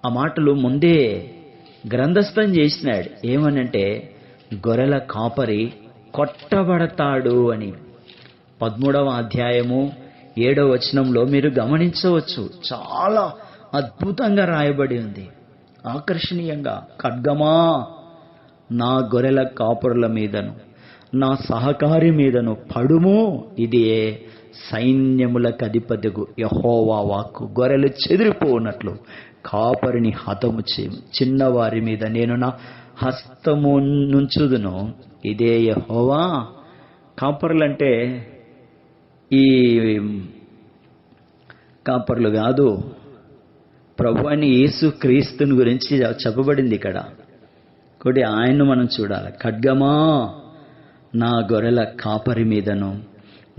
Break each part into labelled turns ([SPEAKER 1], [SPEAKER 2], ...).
[SPEAKER 1] ఆ మాటలు ముందే గ్రంథస్థం చేసినాడు. ఏమనంటే గొర్రెల కాపరి కొట్టబడతాడు అని. 13వ అధ్యాయము 7వ వచనంలో మీరు గమనించవచ్చు. చాలా అద్భుతంగా రాయబడి ఉంది, ఆకర్షణీయంగా. ఖడ్గమా నా గొర్రెల కాపురుల మీదను నా సహకారి మీదను పడుము, ఇది సైన్యములకు అధిపతిగు యెహోవా వాక్కు. గొర్రెలు చెదిరిపోనట్లు కాపరిని హతము చేయము, చిన్నవారి మీద నేను నా హస్తము నుంచుదును, ఇదే యెహోవా. కాపరులంటే ఈ కాపర్లు కాదు, ప్రభు అని యేసు క్రీస్తుని గురించి చెప్పబడింది ఇక్కడ. కాబట్టి ఆయన్ను మనం చూడాలి. ఖడ్గమా నా గొర్రెల కాపరి మీదను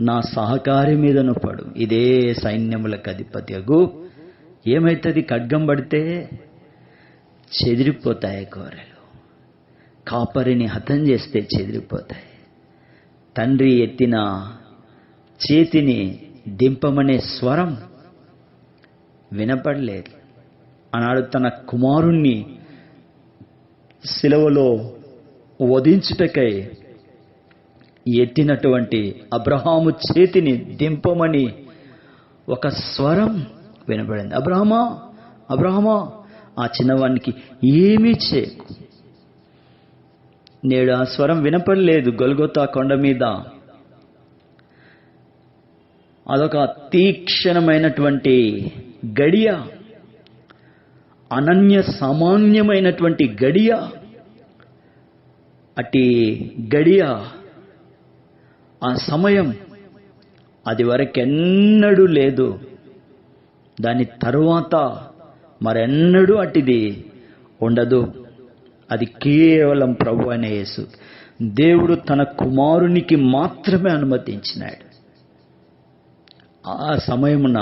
[SPEAKER 1] నా సహకారి మీదను పడు, ఇదే సైన్యములకు అధిపతియగు. ఏమైతుంది? ఖడ్గం పడితే చెదిరిపోతాయి గొర్రెలు. కాపరిని హతం చేస్తే చెదిరిపోతాయి. తండ్రి ఎత్తిన చేతిని దింపమనే స్వరం వినపడలేదు. ఆనాడు తన కుమారుణ్ణి శిలువలో వధించుటకై ఎత్తినటువంటి అబ్రహాము చేతిని దింపమని ఒక స్వరం వినపడింది. అబ్రహమా, అబ్రహమా, ఆ చిన్నవానికి ఏమీ చేయకు. నేడు ఆ స్వరం వినపడలేదు. గొల్గొతా కొండ మీద అదొక తీక్షణమైనటువంటి గడియ, అనన్య సామాన్యమైనటువంటి గడియ. అట్టి గడియ, ఆ సమయం అది వరకెన్నడూ లేదు. దాని తరువాత మరెన్నడూ అట్టిది ఉండదు. అది కేవలం ప్రభు అయిన యేసు దేవుడు తన కుమారునికి మాత్రమే అనుమతించినాడు. ఆ సమయమున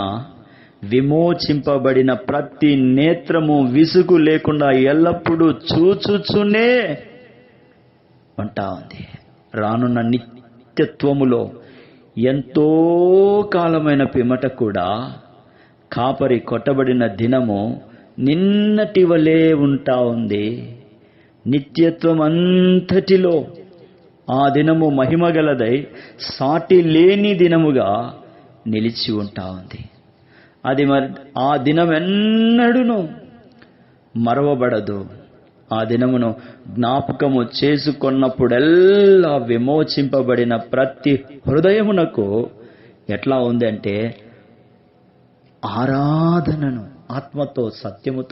[SPEAKER 1] విమోచింపబడిన ప్రతి నేత్రము విసుగు లేకుండా ఎల్లప్పుడూ చూచుచునే ఉంటా ఉంది. రానున్న నిత్యత్వములో ఎంతో కాలమైన పిమ్మట కూడా కాపరి కొట్టబడిన దినము నిన్నటి వలె ఉంటా ఉంది. నిత్యత్వం అంతటిలో ఆ దినము మహిమగలదై సాటి లేని దినముగా నిలిచి ఉంటా ఉంది. అది మరి ఆ దినం ఎన్నడూను మరవబడదు. ఆ దినమును జ్ఞాపకము చేసుకున్నప్పుడెల్లా విమోచింపబడిన ప్రతి హృదయమునకు ఎట్లా ఉంది అంటే ఆరాధనను ఆత్మతో సత్యముతో